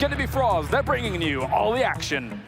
Gonna be Froz, they're bringing you all the action.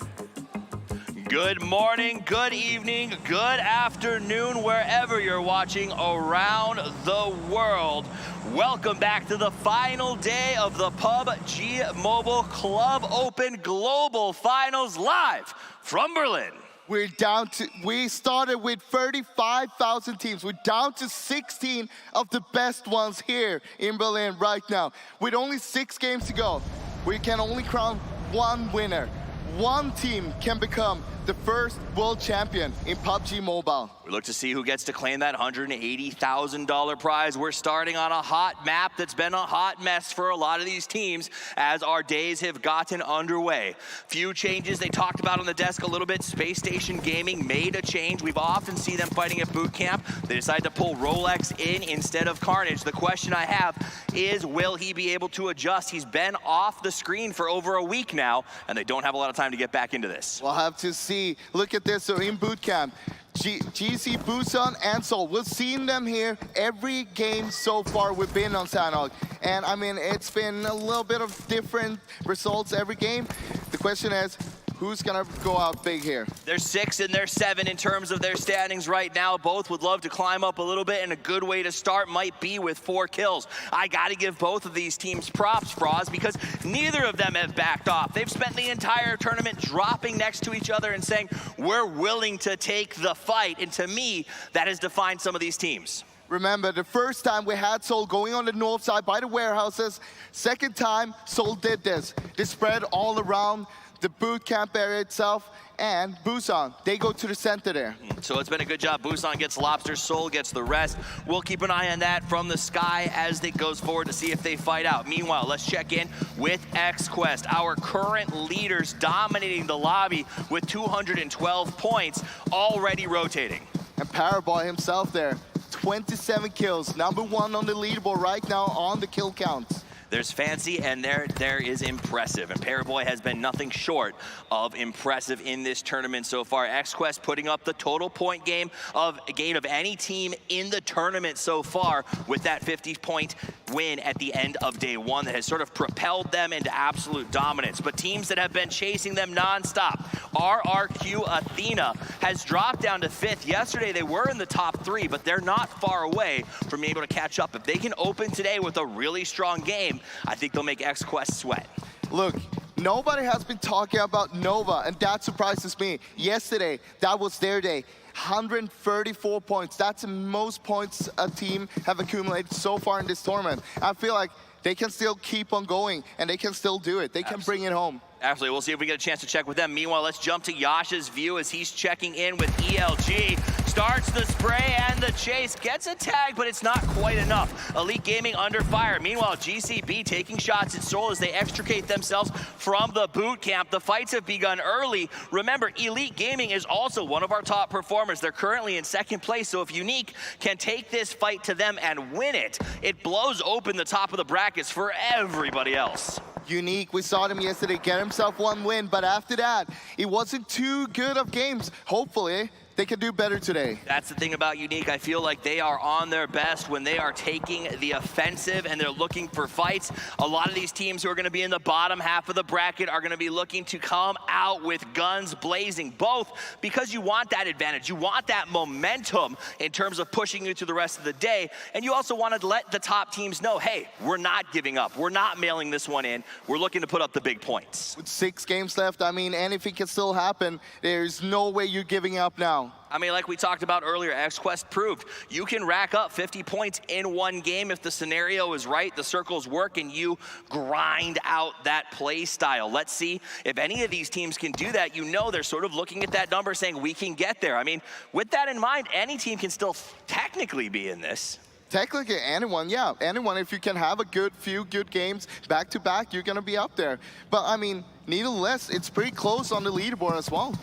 Good morning, good evening, good afternoon, wherever you're watching around the world. Welcome back to the final day of the PUBG Mobile Club Open Global Finals live from Berlin. We started with 35,000 teams. We're down to 16 of the best ones here in Berlin right now. With only 6 games to go, we can only crown one winner. One team can become the first world champion in PUBG Mobile. We look to see who gets to claim that $180,000 prize. We're starting on a hot map that's been a hot mess for a lot of these teams as our days have gotten underway. Few changes they talked about on the desk a little bit. Space Station Gaming made a change. We've often seen them fighting at boot camp. They decided to pull Rolex in instead of Carnage. The question I have is, will he be able to adjust? He's been off the screen for over a week now, and they don't have a lot of time to get back into this. We'll have to see. Look at this. So in boot camp, GC, Busan, and Seoul. We've seen them here every game so far we've been on Sandhog. And I mean, it's been a little bit of different results every game. The question is, who's gonna go out big here? They're 6 and they're 7 in terms of their standings right now. Both would love to climb up a little bit, and a good way to start might be with 4 kills. I gotta give both of these teams props, Froz, because neither of them have backed off. They've spent the entire tournament dropping next to each other and saying, we're willing to take the fight. And to me, that has defined some of these teams. Remember, the first time we had Seoul going on the north side by the warehouses. Second time, Seoul did this. They spread all around the boot camp area itself, and Busan, they go to the center there. So it's been a good job. Busan gets Lobster, Seoul gets the rest. We'll keep an eye on that from the sky as it goes forward to see if they fight out. Meanwhile, let's check in with XQuest, our current leaders dominating the lobby with 212 points, already rotating. And Paraboy himself there, 27 kills, #1 on the leaderboard right now on the kill count. There's Fancy, and there is Impressive. And Paraboy has been nothing short of impressive in this tournament so far. XQuest putting up the total point game of any team in the tournament so far with that 50-point win at the end of day 1 that has sort of propelled them into absolute dominance. But teams that have been chasing them nonstop, RRQ Athena has dropped down to 5th. Yesterday they were in the top 3, but they're not far away from being able to catch up. If they can open today with a really strong game, I think they'll make XQuest sweat. Look, nobody has been talking about Nova, and that surprises me. Yesterday, that was their day. 134 points. That's the most points a team have accumulated so far in this tournament. I feel like they can still keep on going, and they can still do it. They can bring it home. Absolutely. We'll see if we get a chance to check with them. Meanwhile, let's jump to Yasha's view as he's checking in with ELG. Starts the spray and the chase. Gets a tag, but it's not quite enough. Elite Gaming under fire. Meanwhile, GCB taking shots at Seoul as they extricate themselves from the boot camp. The fights have begun early. Remember, Elite Gaming is also one of our top performers. They're currently in 2nd place, so if Unique can take this fight to them and win it, it blows open the top of the brackets for everybody else. Unique, we saw him yesterday get himself 1 win, but after that, it wasn't too good of games. Hopefully, they can do better today. That's the thing about Unique. I feel like they are on their best when they are taking the offensive and they're looking for fights. A lot of these teams who are going to be in the bottom half of the bracket are going to be looking to come out with guns blazing, both because you want that advantage. You want that momentum in terms of pushing you to the rest of the day, and you also want to let the top teams know, hey, we're not giving up. We're not mailing this one in. We're looking to put up the big points. With 6 games left, I mean, anything can still happen. There's no way you're giving up now. I mean, like we talked about earlier, XQuest proved you can rack up 50 points in 1 game if the scenario is right, the circles work, and you grind out that play style. Let's see if any of these teams can do that. You know they're sort of looking at that number saying we can get there. I mean, with that in mind, any team can still technically be in this. Technically, anyone, yeah. Anyone, if you can have a few good games back-to-back, you're going to be up there. But, I mean, nevertheless, it's pretty close on the leaderboard as well.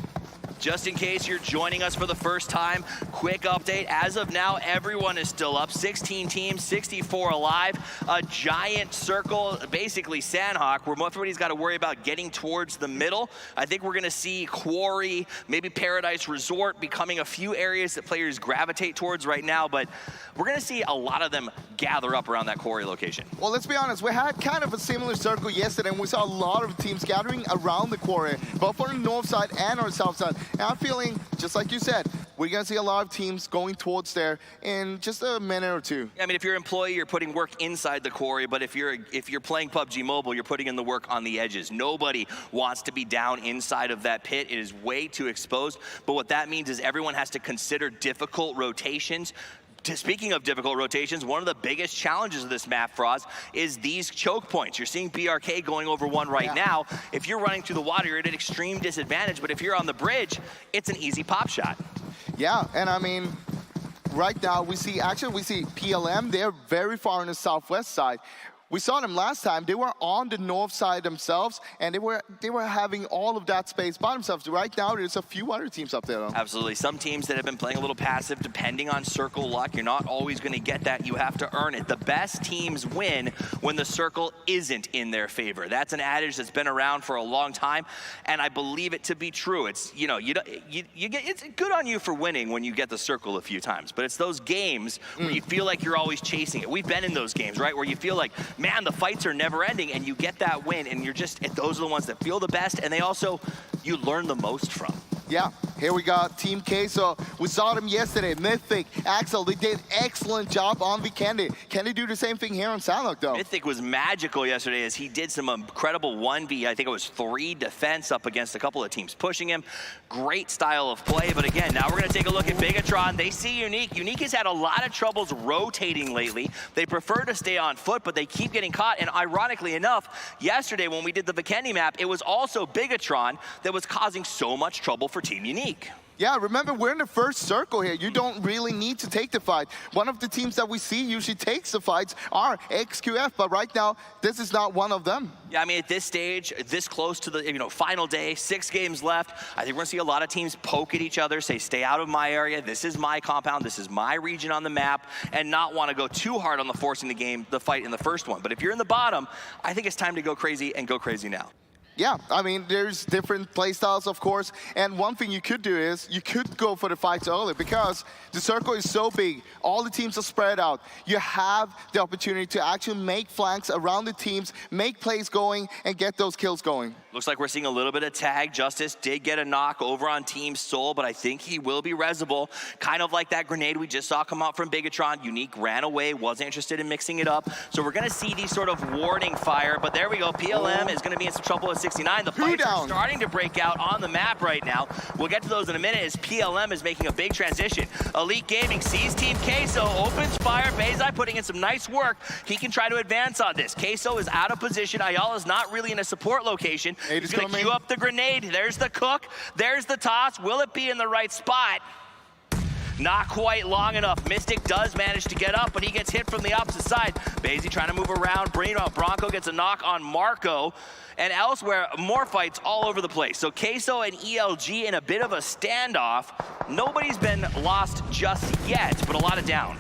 Just in case you're joining us for the first time, quick update. As of now, everyone is still up. 16 teams, 64 alive. A giant circle, basically Sandhawk, where everybody's got to worry about getting towards the middle. I think we're going to see Quarry, maybe Paradise Resort becoming a few areas that players gravitate towards right now, but we're going to see a lot of them gather up around that Quarry location. Well, let's be honest, we had kind of a similar circle yesterday, and we saw a lot of teams gathering around the Quarry, both on the north side and our south side. And I'm feeling, just like you said, we're going to see a lot of teams going towards there in just a minute or two. I mean, if you're an employee, you're putting work inside the Quarry, but if you're playing PUBG Mobile, you're putting in the work on the edges. Nobody wants to be down inside of that pit. It is way too exposed, but what that means is everyone has to consider difficult rotations. Speaking of difficult rotations, one of the biggest challenges of this map, Froz, is these choke points. You're seeing BRK going over one right now. If you're running through the water, you're at an extreme disadvantage, but if you're on the bridge, it's an easy pop shot. Yeah, and I mean, right now we see PLM, they're very far on the southwest side. We saw them last time, they were on the north side themselves, and they were having all of that space by themselves. Right now, there's a few other teams up there, though. Absolutely. Some teams that have been playing a little passive, depending on circle luck, you're not always going to get that. You have to earn it. The best teams win when the circle isn't in their favor. That's an adage that's been around for a long time, and I believe it to be true. It's, you know, it's good on you for winning when you get the circle a few times, but it's those games where you feel like you're always chasing it. We've been in those games, right, where you feel like, man, the fights are never ending, and you get that win, and you're just, those are the ones that feel the best, and they also, you learn the most from. Yeah, here we got TeamQuESO. We saw them yesterday. Mythic, Axel, they did excellent job on Vikendi. Can they do the same thing here on Sandhawk, though? Mythic was magical yesterday as he did some incredible 1v, I think it was 3 defense up against a couple of teams pushing him. Great style of play, but again, now we're gonna take a look at Bigatron. They see Unique. Unique has had a lot of troubles rotating lately. They prefer to stay on foot, but they keep getting caught, and ironically enough, yesterday when we did the Vikendi map, it was also Bigatron that was causing so much trouble for Team Unique. Yeah, remember, we're in the first circle here. You don't really need to take the fight. One of the teams that we see usually takes the fights are XQF, but right now, this is not one of them. Yeah, I mean, at this stage, this close to the final day, 6 games left, I think we're gonna see a lot of teams poke at each other, say, stay out of my area, this is my compound, this is my region on the map, and not wanna go too hard on the forcing the fight in the first one. But if you're in the bottom, I think it's time to go crazy and go crazy now. Yeah, I mean, there's different play styles, of course, and one thing you could do is you could go for the fights early because the circle is so big, all the teams are spread out. You have the opportunity to actually make flanks around the teams, make plays going, and get those kills going. Looks like we're seeing a little bit of tag. Justice did get a knock over on TeamSouL, but I think he will be resable. Kind of like that grenade we just saw come out from Bigatron. Unique ran away, wasn't interested in mixing it up. So we're gonna see these sort of warning fire, but there we go. PLM is gonna be in some trouble at 69. The fights are starting to break out on the map right now. We'll get to those in a minute as PLM is making a big transition. Elite Gaming sees TeamQuESO, opens fire. Beizai putting in some nice work. He can try to advance on this. Queso is out of position. Ayala's not really in a support location. He's gonna queue up the grenade. There's the cook. There's the toss. Will it be in the right spot? Not quite long enough. Mystic does manage to get up, but he gets hit from the opposite side. Beizai trying to move around. Bronco gets a knock on Marco. And elsewhere, more fights all over the place. So Queso and ELG in a bit of a standoff. Nobody's been lost just yet, but a lot of down.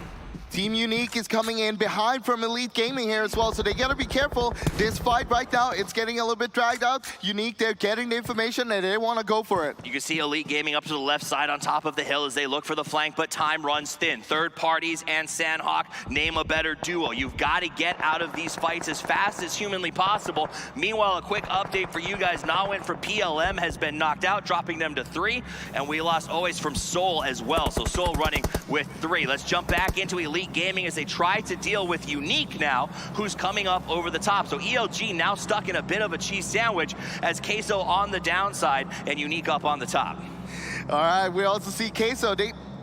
Team Unique is coming in behind from Elite Gaming here as well, so they gotta be careful. This fight right now, it's getting a little bit dragged out. Unique, they're getting the information and they wanna go for it. You can see Elite Gaming up to the left side on top of the hill as they look for the flank, but time runs thin. Third parties and Sandhawk name a better duo. You've gotta get out of these fights as fast as humanly possible. Meanwhile, a quick update for you guys. Nawin from PLM has been knocked out, dropping them to 3, and we lost always from Soul as well. So Soul running with 3. Let's jump back into Elite Gaming as they try to deal with Unique now, who's coming up over the top. So ELG now stuck in a bit of a cheese sandwich as Queso on the downside and Unique up on the top. All right, we also see Queso.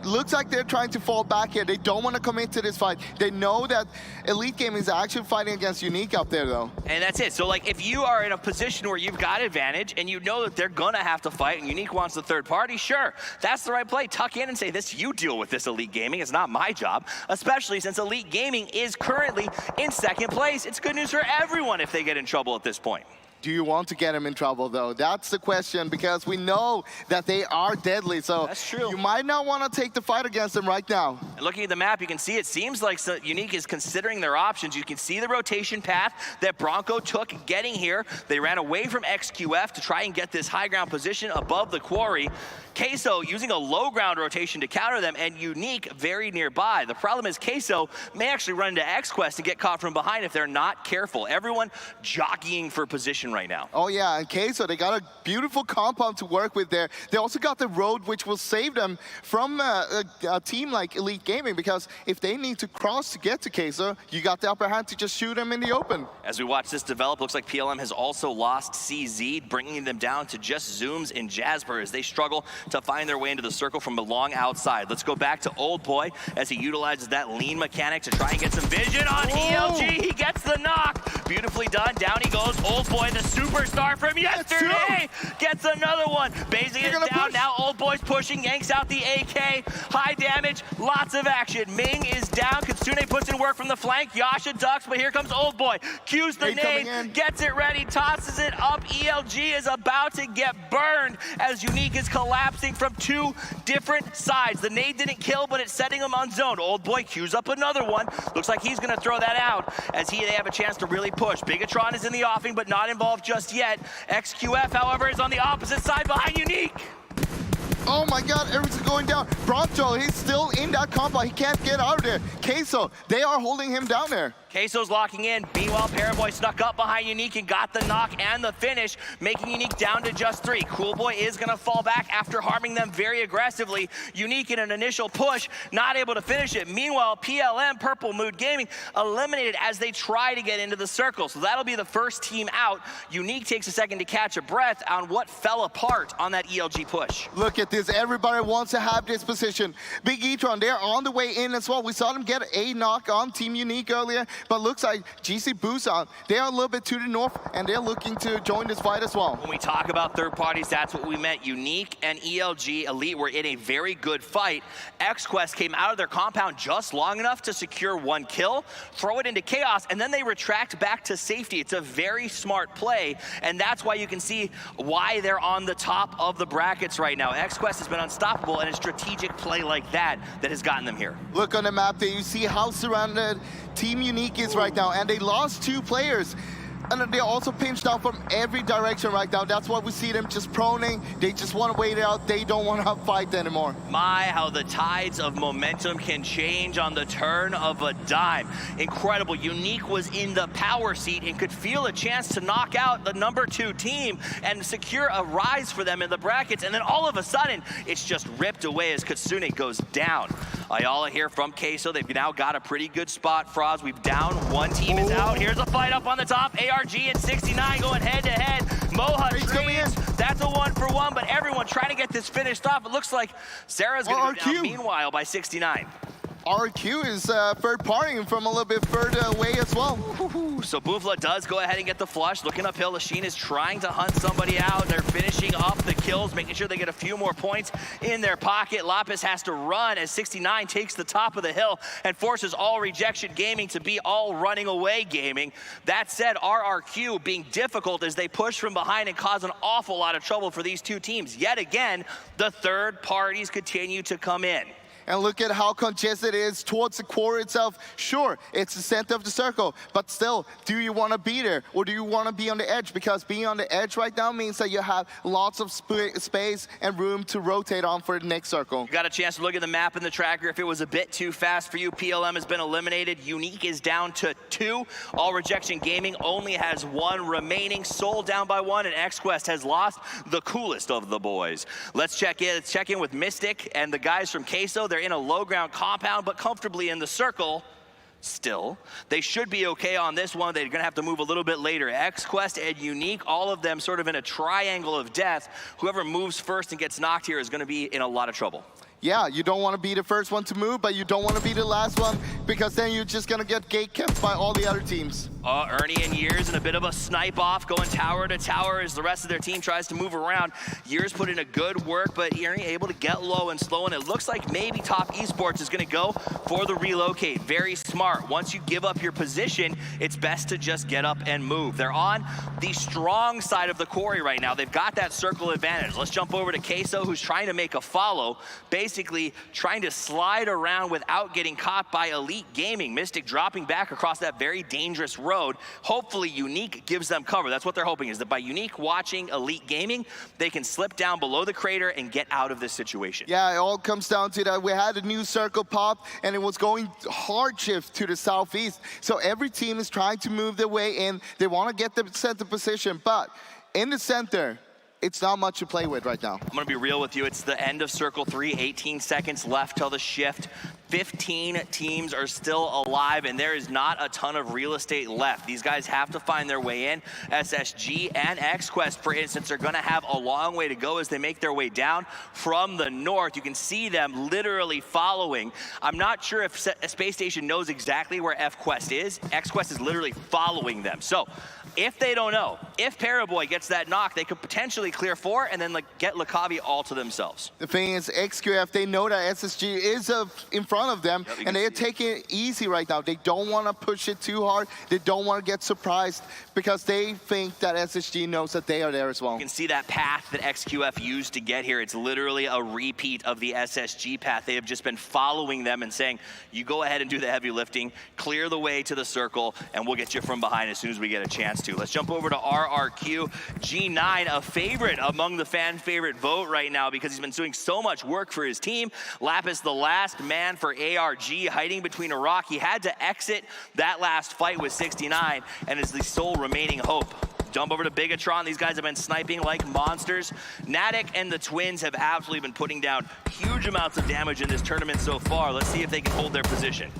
Looks like they're trying to fall back here. They don't want to commit to this fight. They know that Elite Gaming is actually fighting against Unique up there, though. And that's it. So, like, if you are in a position where you've got advantage and you know that they're going to have to fight and Unique wants the third party, sure, that's the right play. Tuck in and say, this, you deal with this, Elite Gaming. It's not my job, especially since Elite Gaming is currently in second place. It's good news for everyone if they get in trouble at this point. Do you want to get him in trouble, though? That's the question, because we know that they are deadly. So that's true. You might not want to take the fight against them right now. And looking at the map, you can see it seems like Unique is considering their options. You can see the rotation path that Bronco took getting here. They ran away from XQF to try and get this high ground position above the quarry. Queso using a low ground rotation to counter them, and Unique very nearby. The problem is Queso may actually run into XQuest and get caught from behind if they're not careful. Everyone jockeying for position right now. Oh yeah, and Queso, they got a beautiful compound to work with there. They also got the road, which will save them from a team like Elite Gaming, because if they need to cross to get to Queso, you got the upper hand to just shoot them in the open. As we watch this develop, looks like PLM has also lost CZ, bringing them down to just Zooms and Jasper as they struggle to find their way into the circle from a long outside. Let's go back to Old Boy as he utilizes that lean mechanic to try and get some vision on ELG. He gets the knock. Beautifully done. Down he goes. Old Boy, the superstar from yesterday, gets another one. Basing is down. Push. Now Old Boy's pushing, yanks out the AK. High damage, lots of action. Ming is down. Kitsune puts in work from the flank. Yasha ducks, but here comes Old Boy. Cues the nade, gets it ready, tosses it up. ELG is about to get burned as Unique is collapsing from two different sides. The nade didn't kill, but it's setting him on zone. Old Boy cues up another one. Looks like he's gonna throw that out as they have a chance to really push. Bigatron is in the offing, but not involved just yet. XQF, however, is on the opposite side behind Unique. Oh my god, everything's going down. Bronco, he's still in that compound. He can't get out of there. Queso, they are holding him down there. Queso's locking in. Meanwhile, Paraboy snuck up behind Unique and got the knock and the finish, making Unique down to just 3. Cool Boy is going to fall back after harming them very aggressively. Unique in an initial push, not able to finish it. Meanwhile, PLM, Purple Mood Gaming, eliminated as they try to get into the circle. So that'll be the first team out. Unique takes a second to catch a breath on what fell apart on that ELG push. Look at this. Everybody wants to have this position. Big E-Tron, they're on the way in as well. We saw them get a knock on Team Unique earlier, but looks like GC Busan, they are a little bit to the north, and they're looking to join this fight as well. When we talk about third parties, that's what we meant. Unique and ELG Elite were in a very good fight. XQuest came out of their compound just long enough to secure 1 kill, throw it into chaos, and then they retract back to safety. It's a very smart play, and that's why you can see why they're on the top of the brackets right now. XQuest has been unstoppable, and a strategic play like that has gotten them here. Look on the map there, you see how surrounded Team Unique is right now, and they lost 2 players. And they're also pinched out from every direction right now. That's why we see them just proning. They just want to wait it out. They don't want to fight anymore. My, how the tides of momentum can change on the turn of a dime. Incredible. Unique was in the power seat and could feel a chance to knock out the #2 team and secure a rise for them in the brackets. And then all of a sudden, it's just ripped away as Kitsune goes down. Ayala here from Queso. They've now got a pretty good spot. Froz, we've down. 1 team is out. Here's a fight up on the top. ARG and 69 going head to head. Moha trades. That's a 1-for-1, but everyone trying to get this finished off. It looks like Sarah's going to go down meanwhile by 69. RQ is third partying from a little bit further away as well. So Bufla does go ahead and get the flush. Looking uphill, Lachine is trying to hunt somebody out. They're finishing up the kills, making sure they get a few more points in their pocket. Lapis has to run as 69 takes the top of the hill and forces All Rejection Gaming to be all running away gaming. That said, RRQ being difficult as they push from behind and cause an awful lot of trouble for these 2 teams. Yet again, the third parties continue to come in. And look at how congested it is towards the core itself. Sure, it's the center of the circle, but still, do you want to be there? Or do you want to be on the edge? Because being on the edge right now means that you have lots of space and room to rotate on for the next circle. You got a chance to look at the map and the tracker. If it was a bit too fast for you, PLM has been eliminated. Unique is down to 2. All Rejection Gaming only has 1 remaining. Soul down by 1, and XQuest has lost the coolest of the boys. Let's check in. Let's check in with Mystic and the guys from Queso. They're in a low ground compound, but comfortably in the circle. Still, they should be okay on this one. They're gonna have to move a little bit later. XQuest and Unique, all of them sort of in a triangle of death. Whoever moves first and gets knocked here is gonna be in a lot of trouble. Yeah, you don't want to be the first one to move, but you don't want to be the last one, because then you're just going to get gate kept by all the other teams. Ernie and Years in a bit of a snipe off, going tower to tower as the rest of their team tries to move around. Years put in a good work, but Ernie able to get low and slow, and it looks like maybe Top Esports is going to go for the relocate. Very smart. Once you give up your position, it's best to just get up and move. They're on the strong side of the quarry right now. They've got that circle advantage. Let's jump over to Queso, who's trying to make a follow, basically trying to slide around without getting caught by Elite Gaming. Mystic dropping back across that very dangerous road. Hopefully Unique gives them cover. That's what they're hoping, is that by Unique watching Elite Gaming, they can slip down below the crater and get out of this situation. Yeah, it all comes down to that. We had a new circle pop, and it was going hard shift to the southeast. So every team is trying to move their way in. They want to get the center position, but in the center, it's not much to play with right now. I'm gonna be real with you. It's the end of Circle 3, 18 seconds left till the shift. 15 teams are still alive, and there is not a ton of real estate left. These guys have to find their way in. SSG and XQuest, for instance, are gonna have a long way to go as they make their way down from the north. You can see them literally following. I'm not sure if Space Station knows exactly where FQuest is. XQuest is literally following them. So if they don't know, if Paraboy gets that knock, they could potentially clear 4 and then get Lakavi all to themselves. The thing is, XQF, they know that SSG is in front of them, and they're taking it easy right now. They don't want to push it too hard. They don't want to get surprised because they think that SSG knows that they are there as well. You can see that path that XQF used to get here. It's literally a repeat of the SSG path. They have just been following them and saying, you go ahead and do the heavy lifting, clear the way to the circle, and we'll get you from behind as soon as we get a chance to. Let's jump over to RRQ. G9, a favorite among the fan favorite vote right now because he's been doing so much work for his team. Lapis, the last man for ARG, hiding between a rock. He had to exit that last fight with 69 and is the sole remaining hope. Jump over to Bigatron. These guys have been sniping like monsters. Natick and the Twins have absolutely been putting down huge amounts of damage in this tournament so far. Let's see if they can hold their position.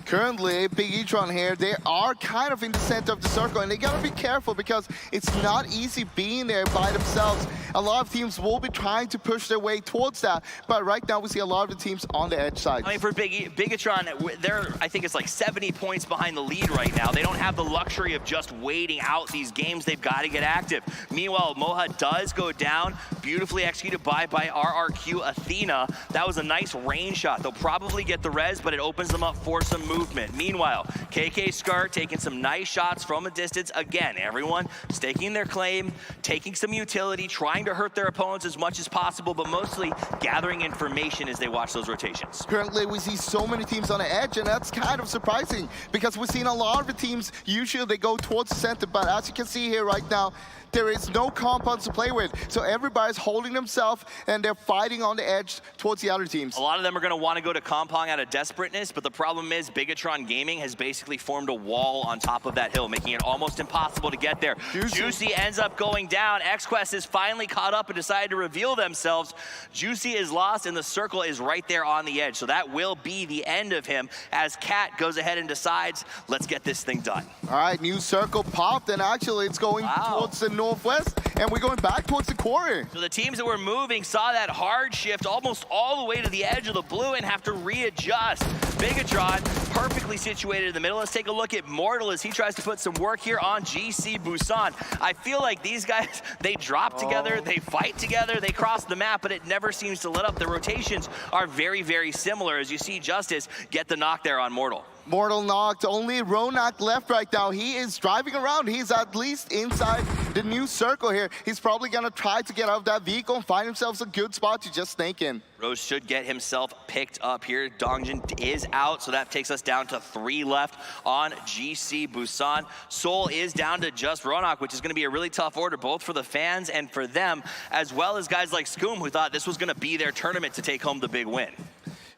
Currently, Big E-tron here, they are kind of in the center of the circle, and they gotta be careful because it's not easy being there by themselves. A lot of teams will be trying to push their way towards that, but right now we see a lot of the teams on the edge side. I mean, for Bigatron, they're, I think it's like 70 points behind the lead right now. They don't have the luxury of just waiting out these games. They've got to get active. Meanwhile, Moha does go down, beautifully executed by RRQ Athena. That was a nice range shot. They'll probably get the res, but it opens them up for some movement. Meanwhile, KK Scar taking some nice shots from a distance. Again, everyone staking their claim, taking some utility, trying to hurt their opponents as much as possible, but mostly gathering information as they watch those rotations. Currently, we see so many teams on the edge, and that's kind of surprising because we've seen a lot of the teams, usually they go towards the center, but as you can see here right now, there is no compounds to play with. So everybody's holding themselves and they're fighting on the edge towards the other teams. A lot of them are going to want to go to compound out of desperateness, but the problem is Bigatron Gaming has basically formed a wall on top of that hill, making it almost impossible to get there. Juicy ends up going down. XQuest is finally caught up and decided to reveal themselves. Juicy is lost and the circle is right there on the edge. So that will be the end of him as Cat goes ahead and decides, let's get this thing done. All right, new circle popped, and actually it's going towards the northwest, and we're going back towards the quarry. So the teams that were moving saw that hard shift almost all the way to the edge of the blue and have to readjust. Bigatron perfectly situated in the middle. Let's take a look at Mortal as he tries to put some work here on GC Busan. I feel like these guys, they drop together, they fight together, they cross the map, but it never seems to let up. The rotations are very, very similar as you see Justice get the knock there on Mortal. Mortal knocked, only Ronak left right now. He is driving around. He's at least inside the new circle here. He's probably gonna try to get out of that vehicle and find himself a good spot to just snake in. Rose should get himself picked up here. Dongjin is out, so that takes us down to 3 left on GC Busan. Seoul is down to just Ronak, which is gonna be a really tough order, both for the fans and for them, as well as guys like Skoom, who thought this was gonna be their tournament to take home the big win.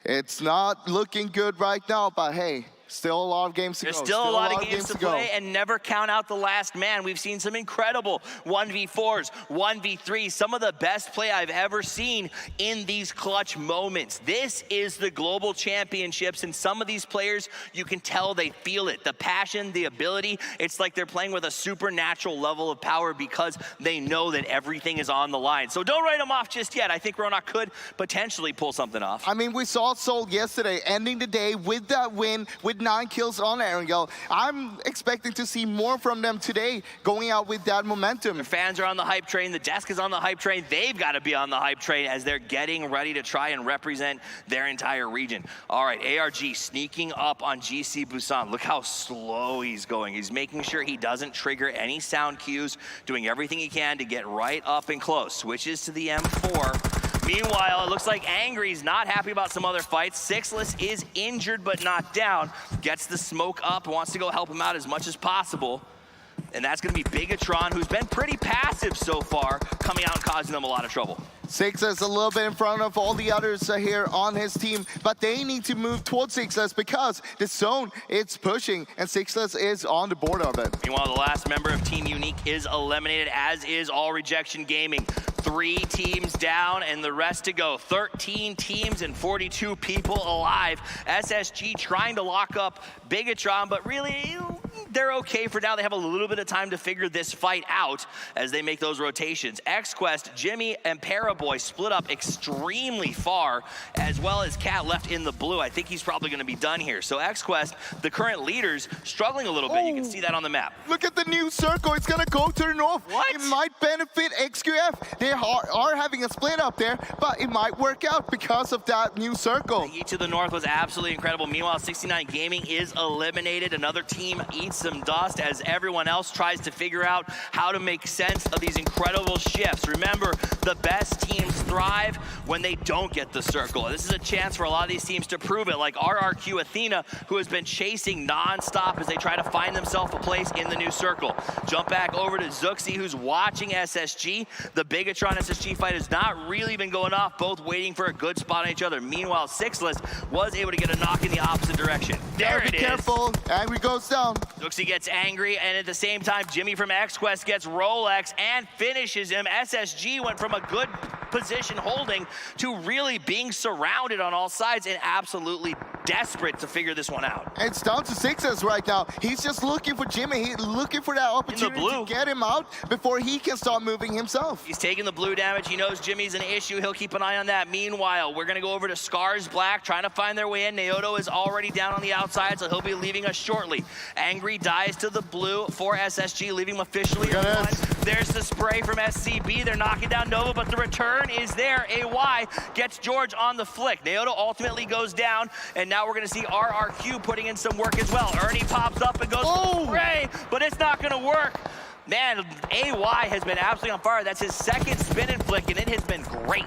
It's not looking good right now, but hey, still a lot of games to go. There's still a lot of games to play, and never count out the last man. We've seen some incredible 1v4s, 1v3s, some of the best play I've ever seen in these clutch moments. This is the Global Championships, and some of these players, you can tell they feel it. The passion, the ability, it's like they're playing with a supernatural level of power because they know that everything is on the line. So don't write them off just yet. I think Ronak could potentially pull something off. I mean, we saw Seoul yesterday ending the day with that win, with with 9 kills on Erangel. I'm expecting to see more from them today, going out with that momentum. The fans are on the hype train. The desk is on the hype train. They've got to be on the hype train as they're getting ready to try and represent their entire region. All right, ARG sneaking up on GC Busan. Look how slow he's going. He's making sure he doesn't trigger any sound cues, doing everything he can to get right up and close. Switches to the M4. Meanwhile, it looks like Angry's not happy about some other fights. Sixless is injured but not down. Gets the smoke up, wants to go help him out as much as possible. And that's going to be Bigatron, who's been pretty passive so far, coming out and causing them a lot of trouble. Sixless a little bit in front of all the others here on his team, but they need to move towards Sixless because the zone, it's pushing, and Sixless is on the board of it. Meanwhile, the last member of Team Unique is eliminated, as is All Rejection Gaming. 3 teams down and the rest to go. 13 teams and 42 people alive. SSG trying to lock up Bigatron, but really, they're okay for now. They have a little bit of time to figure this fight out as they make those rotations. XQuest, Jimmy, and Paraboy split up extremely far, as well as Cat left in the blue. I think he's probably going to be done here. So XQuest, the current leaders, struggling a little bit. You can see that on the map. Look at the new circle. It's going to go to the north. What? It might benefit XQF. They are having a split up there, but it might work out because of that new circle. The heat to the north was absolutely incredible. Meanwhile, 69 Gaming is eliminated. Another team eats some dust as everyone else tries to figure out how to make sense of these incredible shifts. Remember, the best teams thrive when they don't get the circle. This is a chance for a lot of these teams to prove it, like RRQ Athena, who has been chasing non-stop as they try to find themselves a place in the new circle. Jump back over to Zuxi, who's watching SSG. The Bigatron SSG fight has not really been going off, both waiting for a good spot on each other. Meanwhile, Sixless was able to get a knock in the opposite direction. There it is. Be careful. Angry goes down. Zuxi gets angry, and at the same time, Jimmy from XQuest gets Rolex and finishes him. SSG went from a good position holding to really being surrounded on all sides and absolutely desperate to figure this one out. It's down to Sixless right now. He's just looking for Jimmy. He's looking for that opportunity to get him out before he can start moving himself. He's taking the blue damage. He knows Jimmy's an issue. He'll keep an eye on that. Meanwhile, we're going to go over to Scars Black, trying to find their way in. Naoto is already down on the outside, so he'll be leaving us shortly. Angry dies to the blue for SSG, leaving him officially on. There's the spray from SCB. They're knocking down Nova, but the return is there. AY gets George on the flick. Naoto ultimately goes down, and now we're going to see RRQ putting in some work as well. Ernie pops up and goes for the spray, but it's not going to work. Man, AY has been absolutely on fire. That's his second spin and flick, and it has been great.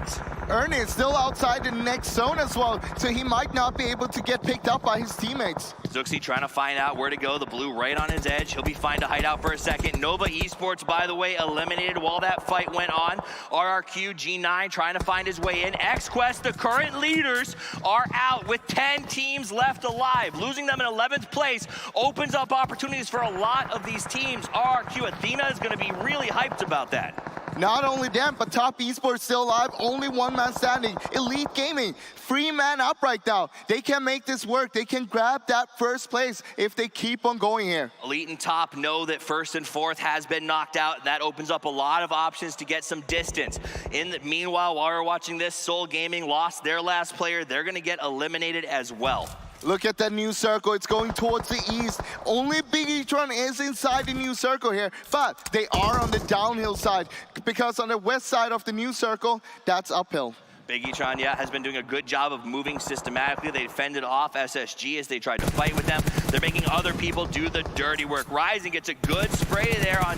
Ernie is still outside the next zone as well, so he might not be able to get picked up by his teammates. Zuxi trying to find out where to go. The blue right on his edge. He'll be fine to hide out for a second. Nova Esports, by the way, eliminated while that fight went on. RRQ, G9 trying to find his way in. XQuest, the current leaders, are out with 10 teams left alive. Losing them in 11th place opens up opportunities for a lot of these teams. RRQ, Athena is going to be really hyped about that. Not only them, but Top Esports still alive. Only one man standing. Elite Gaming, 3 man up right now. They can make this work. They can grab that first place if they keep on going here. Elite and Top know that first and fourth has been knocked out. That opens up a lot of options to get some distance. Meanwhile, while we're watching this, Soul Gaming lost their last player. They're going to get eliminated as well. Look at that new circle. It's going towards the east. Only Bigatron is inside the new circle here, but they are on the downhill side because on the west side of the new circle, that's uphill. Bigatron, yeah, has been doing a good job of moving systematically. They fended off SSG as they tried to fight with them. They're making other people do the dirty work. Rising gets a good spray there on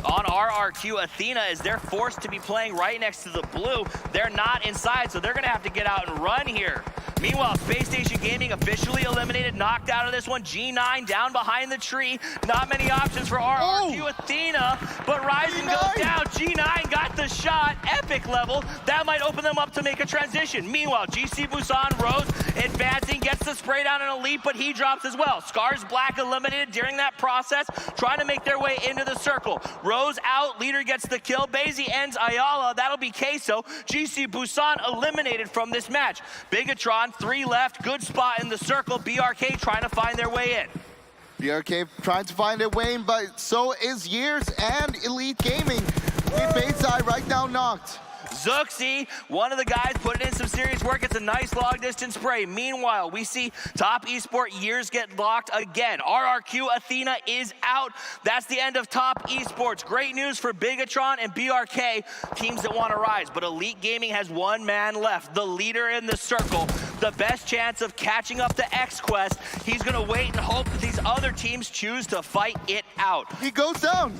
RRQ Athena as they're forced to be playing right next to the blue. They're not inside, so they're going to have to get out and run here. Meanwhile, Space Station Gaming officially eliminated, knocked out of this one. G9 down behind the tree. Not many options for RRQ Athena, but Rising goes down. G9 got the shot, epic level. That might open them up to make a transition. Meanwhile, GC Busan, Rose advancing, gets the spray down in Elite, but he drops as well. Scars Black eliminated during that process, trying to make their way into the circle. Rose out, leader gets the kill. Basie ends Ayala, that'll be Queso. GC Busan eliminated from this match. Bigatron, 3 left, good spot in the circle. BRK trying to find their way in. BRK trying to find their way in, but so is Years and Elite Gaming. Bayside right now knocked. Zuxi, one of the guys putting in some serious work. It's a nice long distance spray. Meanwhile, we see top esport years get locked again. RRQ Athena is out. That's the end of top esports. Great news for Bigatron and BRK, teams that want to rise. But Elite Gaming has one man left, the leader in the circle, the best chance of catching up to XQuest. He's going to wait and hope that these other teams choose to fight it out. He goes down.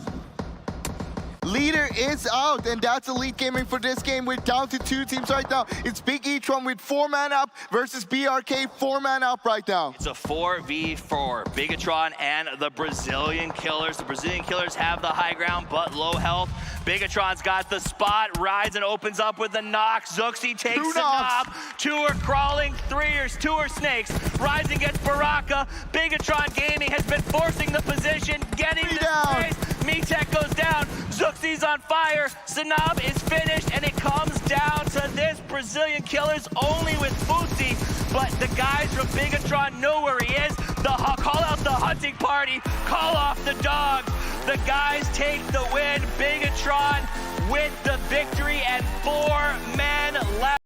Leader is out, and that's Elite Gaming for this game. We're down to 2 teams right now. It's Big E-tron with 4-man up versus BRK 4-man up right now. It's a 4v4, Bigatron and the Brazilian Killers. The Brazilian Killers have the high ground, but low health. Bigatron's got the spot, rides and opens up with the knock. Zuxi takes the knob. 2 are crawling, 2 are snakes. Rising gets Baraka. Bigatron Gaming has been forcing the position, getting the space. Mitek goes down. Zuxi's on fire. Sanab is finished, and it comes down to this Brazilian Killers only with Fusi. But the guys from Bigatron know where he is. Call out the hunting party. Call off the dogs. The guys take the win. Bigatron with the victory and 4 men left.